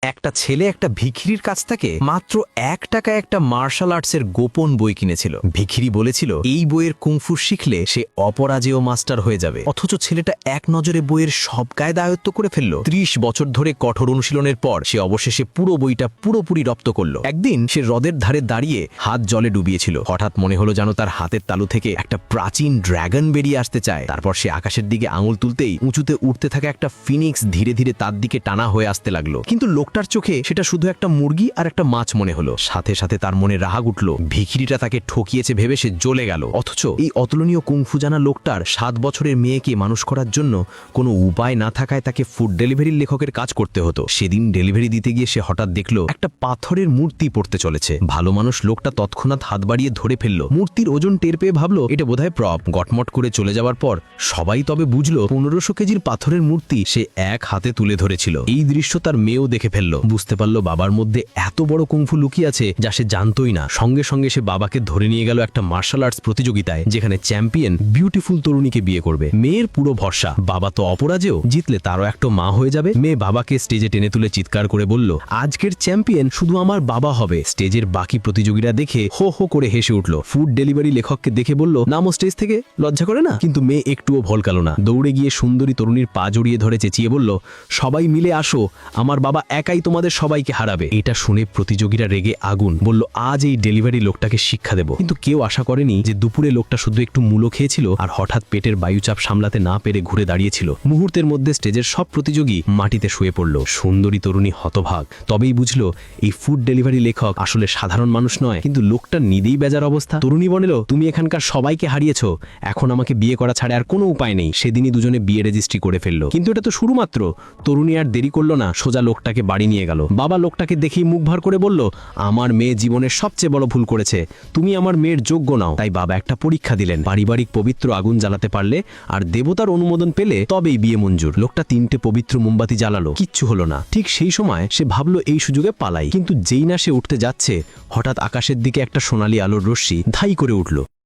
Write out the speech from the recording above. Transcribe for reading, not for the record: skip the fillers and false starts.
একটা ছেলে একটা ভিখিরির কাছ থেকে মাত্র 1 টাকায় একটা মার্শাল আর্টসের গোপন বই কিনেছিল। ভিখিরি বলেছিল এই বইয়ের কুংফু শিখলে সে অপরাজেয় মাস্টার হয়ে যাবে, অথচ ছেলেটা এক নজরে বইয়ের সব কায়দা আয়ত্ত করে ফেলল। 30 বছর ধরে কঠোর অনুশীলনের পর সে অবশেষে পুরো বইটা পুরোপুরি রপ্ত করল। একদিন সে হ্রদের ধারে দাঁড়িয়ে হাত জলে ডুবিয়েছিল। হঠাৎ মনে হলো যেন তার হাতের তালু থেকে একটা প্রাচীন ড্রাগন বেরিয়ে আসতে চায়। তারপর সে আকাশের দিকে আঙুল তুলতেই উঁচুতে উঠতে থাকা একটা ফিনিক্স ধীরে ধীরে তার দিকে টানা হয়ে আসতে লাগলো। কিন্তু লোকটার চোখে সেটা শুধু একটা মুরগি আর একটা মাছ মনে হলো। সাথে সাথে তার মনে রাগ উঠল। ভিখিরিটা তাকে ঠকিয়েছে ভেবে সে জ্বলে গেল। অথচ এই অতুলনীয় কুংফু জানা লোকটার 7 বছরের মেয়েকে মানুষ করার জন্য কোনো উপায় না থাকায় তাকে ফুড ডেলিভারির লেখকের কাজ করতে হতো। সেদিন ডেলিভারি দিতে গিয়ে সে হঠাৎ দেখলো একটা পাথরের মূর্তি পড়তে চলেছে। ভালো মানুষ লোকটা তৎক্ষণাৎ হাত বাড়িয়ে ধরে ফেললো। মূর্তির ওজন টের পেয়ে ভাবলো এটা বোধহয় প্রপ। গটমট করে চলে যাওয়ার পর সবাই তবে বুঝলো 1500 কেজির পাথরের মূর্তি সে এক হাতে তুলে ধরেছিল। এই দৃশ্য তার মেয়েও দেখে ফেললো। বুঝতে পারলো বাবার মধ্যে এত বড় কুংফু লুকিয়ে আছে যা সে জানতোই না। সঙ্গে সঙ্গে সে বাবাকে ধরে নিয়ে গেল একটা মার্শাল আর্টস প্রতিযোগিতায়, যেখানে চ্যাম্পিয়ন বিউটিফুল তরুণীকে বিয়ে করবে। মেয়ের পুরো ভরসা বাবা তো অপরাজেয়, জিতলে তারও একটা মা হয়ে যাবে। মেয়ে বাবাকে স্টেজে টেনে তুলে চিৎকার করে বলল আজকের চ্যাম্পিয়ন শুধু আমার বাবা হবে। স্টেজের বাকি প্রতিযোগীরা দেখে হো হো করে হেসে উঠল। ফুড ডেলিভারি লেখককে দেখে বলল নামো স্টেজ থেকে, লজ্জা করে না? কিন্তু মেয়ে একটুও ভলকালো না। দৌড়ে গিয়ে সুন্দরী তরুণীর পা জড়িয়ে ধরে চেঁচিয়ে বলল সবাই মিলে আসো, আমার বাবা একাই তোমাদের সবাইকে হারাবে। এটা শুনে প্রতিযোগীরা রেগে আগুন। বলল আজ এই ডেলিভারি লোকটাকে শিক্ষা দেব। কিন্তু কেউ আশা করেনি যে দুপুরে লোকটা শুধু একটু মূলো খেয়েছিল আর হঠাৎ পেটের বায়ুচাপ সামলাতে না পেরে ঘুরে দাঁড়িয়েছিল। মুহূর্তের মধ্যে স্টেজের সব প্রতিযোগী মাটিতে শুয়ে পড়ল। সুন্দরী তরুণী হতভাগ। তবেই বুঝলো এই ফুড ডেলিভারি লেখক আসলে সাধারণ মানুষ নয়, কিন্তু লোকটা নিদেই বেজার অবস্থা। তরুণী বলল তুমি এখানকার সবাইকে হারিয়েছ, এখন আমাকে বিয়ে করা ছাড়া আর কোনো উপায় নেই। সেদিনই দুজনে বিয়ে রেজিস্ট্রি করে ফেলল। কিন্তু এটা তো শুরু মাত্র। তরুণী আর দেরি করল না, সোজা লোকটাকে বাড়ি নিয়ে গেল। বাবা লোকটাকে দেখেই মুখ ভার করে বলল আমার মেয়ে জীবনের সবচেয়ে বড় ভুল করেছে, তুমি আমার মেয়ের যোগ্য নাও। তাই বাবা একটা পরীক্ষা দিলেন, পারিবারিক পবিত্র আগুন জ্বালাতে পারলে আর দেবতার অনুমোদন পেলে তবেই বিয়ে মঞ্জুর। লোকটা 3টে পবিত্র মোমবাতি জ্বালালো, কিচ্ছু হলো না। ঠিক সেই সময় সে ভাবলো এই সুযোগে পালাই। কিন্তু যেই না সে উঠতে যাচ্ছে হঠাৎ আকাশের দিকে একটা সোনালী আলোর রশ্মি ধাই করে উঠল।